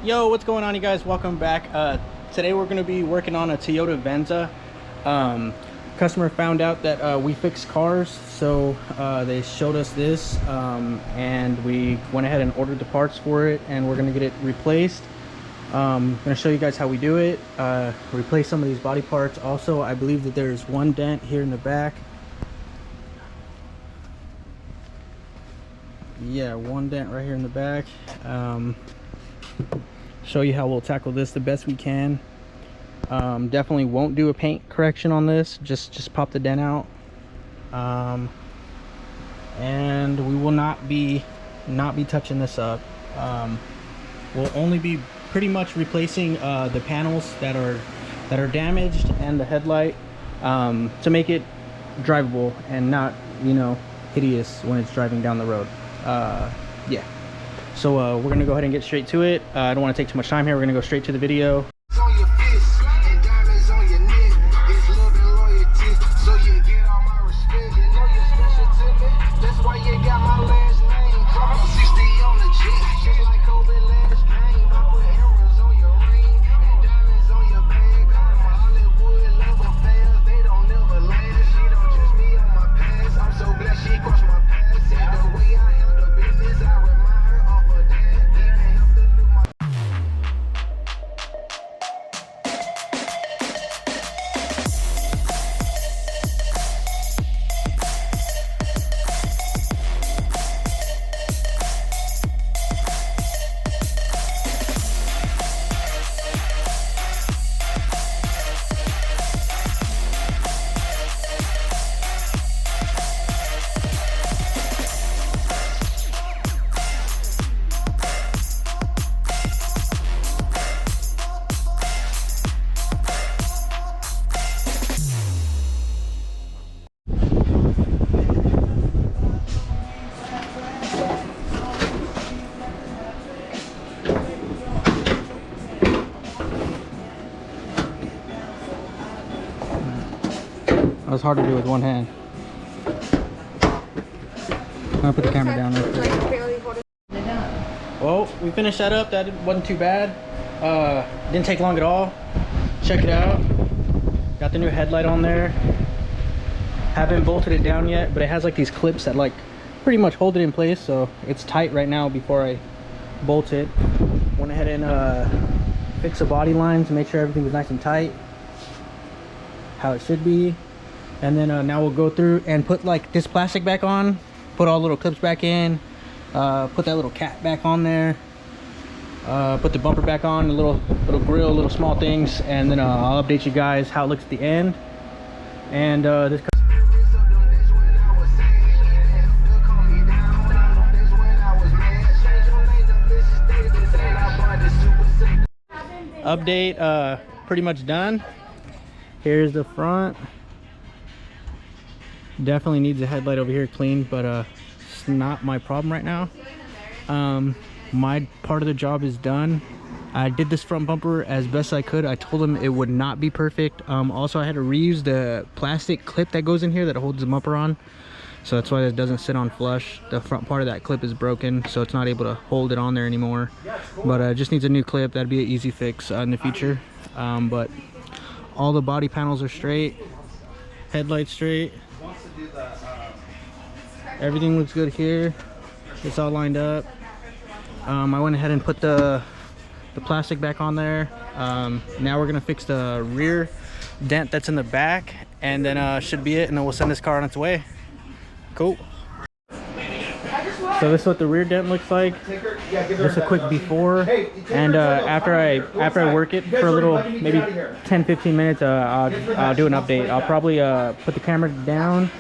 Yo, what's going on, you guys? Welcome back. Today we're going to be working on a Toyota Venza. Customer found out that we fix cars, so they showed us this, and we went ahead and ordered the parts for it, and we're going to get it replaced. I'm going to show you guys how we do it. Replace some of these body parts. Also, I believe that there's one dent here in the back. Yeah, one dent right here in the back. Show you how we'll tackle this the best we can. Definitely won't do a paint correction on this, just pop the dent out. And we will not be touching this up. We'll only be pretty much replacing the panels that are damaged and the headlight, to make it drivable and not, you know, hideous when it's driving down the road. Yeah, so we're gonna go ahead and get straight to it. I don't want to take too much time here. We're gonna go straight to the video. That was hard to do with one hand. I'm gonna put the camera down real quick. Well, we finished that up. That wasn't too bad. Didn't take long at all. Check it out. Got the new headlight on there. Haven't bolted it down yet, but it has like these clips that like pretty much hold it in place, so it's tight right now before I bolt it. Went ahead and fix the body lines, make sure everything was nice and tight, how it should be. And then now we'll go through and put like this plastic back on, put all the little clips back in, put that little cap back on there, put the bumper back on, the little grill, little small things, and then I'll update you guys how it looks at the end. And this update pretty much done. Here's the front. Definitely needs a headlight over here cleaned, but it's not my problem right now. My part of the job is done. I did this front bumper as best I could. I told them it would not be perfect. Also, I had to reuse the plastic clip that goes in here that holds the bumper on, so that's why it doesn't sit on flush. The front part of that clip is broken, so it's not able to hold it on there anymore. But it just needs a new clip. That'd be an easy fix in the future. But all the body panels are straight, headlight straight. Everything looks good here. It's all lined up. I went ahead and put the plastic back on there. Now we're gonna fix the rear dent that's in the back, and then should be it, and then we'll send this car on its way. Cool. So this is what the rear dent looks like. Just a quick before, and after I work it for a little, maybe 10-15 minutes, I'll do an update. I'll probably put the camera down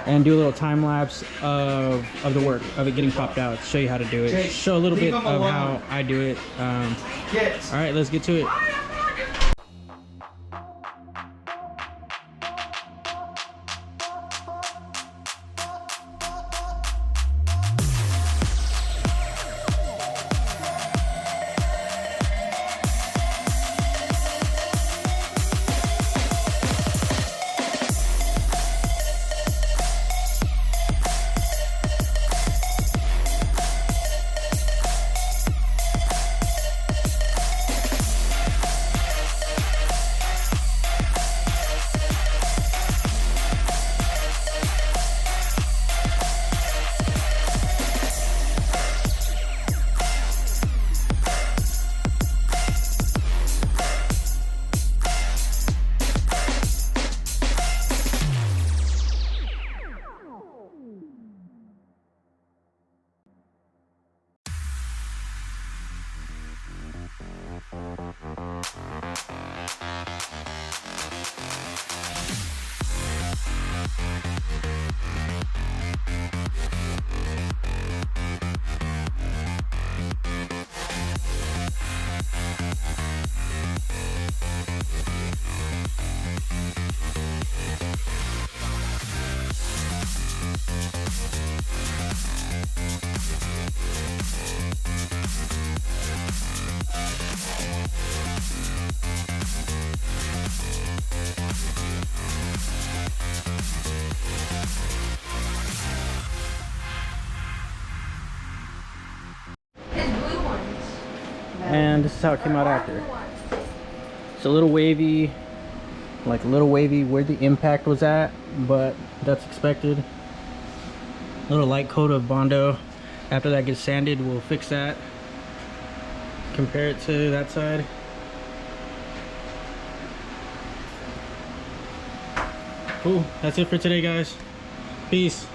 and do a little time lapse of the work of it getting popped out. Show you how to do it. Show a little bit of how I do it. All right, let's get to it. and this is how it came out after. It's a little wavy, like a little wavy where the impact was at, but that's expected. A little light coat of Bondo. After that gets sanded, we'll fix that. Compare it to that side. Cool, that's it for today, guys. Peace.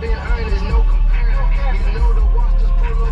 Being honest, no comparing. You know the walls just pull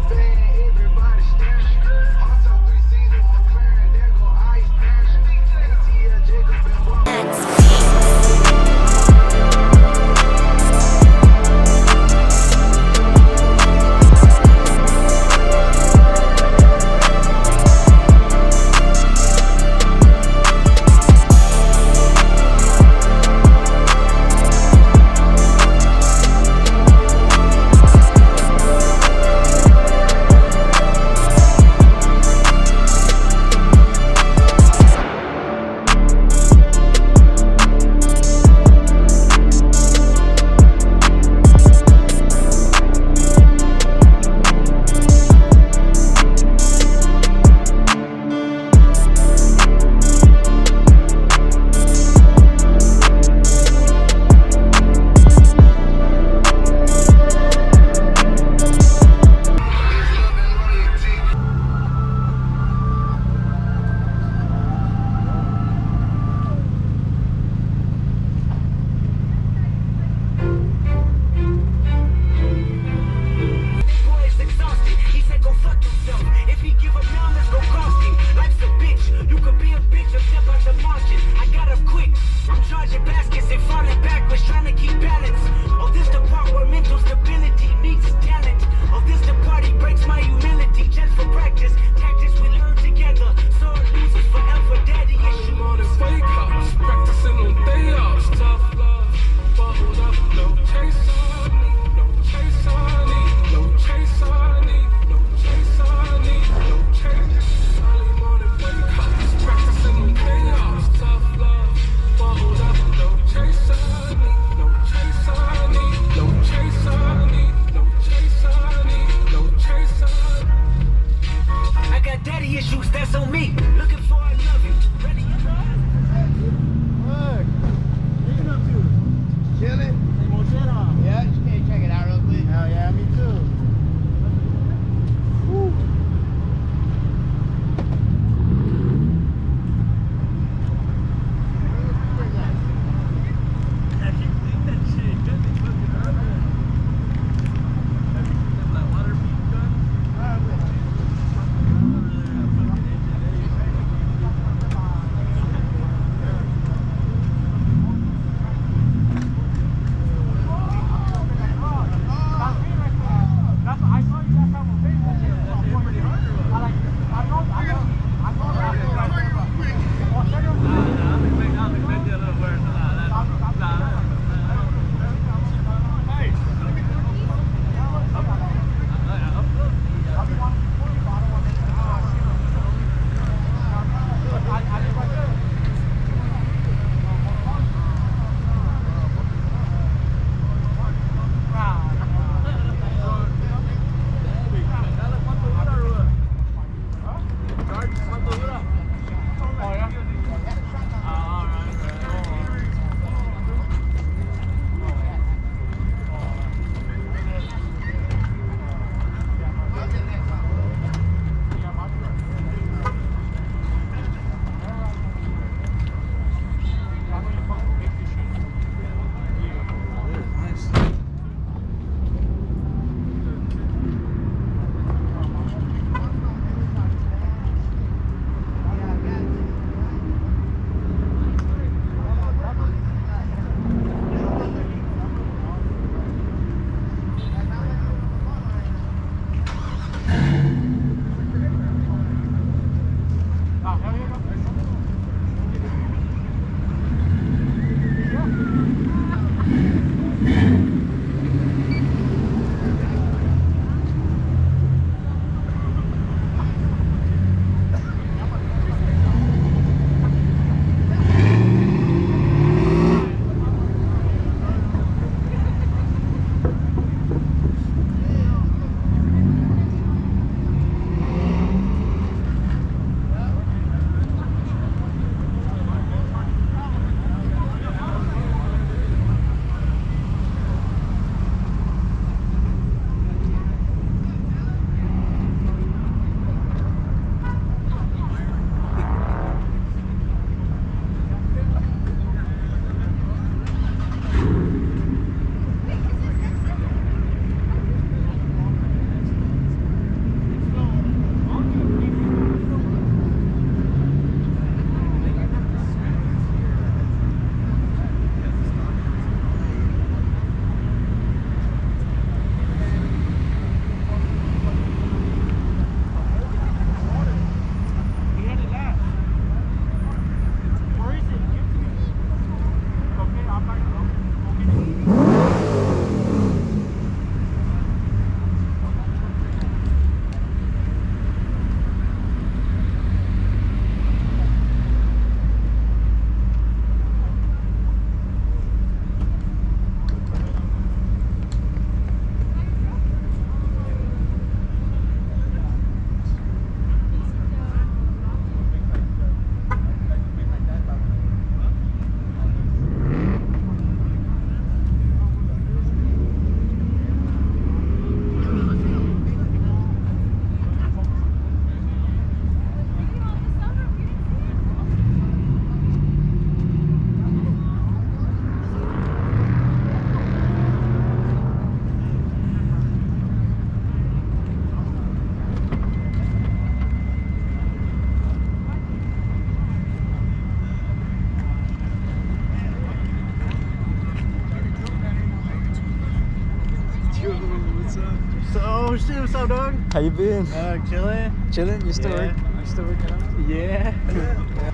Oh shit, what's up, dog? How you been? Chilling. Chilling? You still Yeah. working? You still working out? Yeah.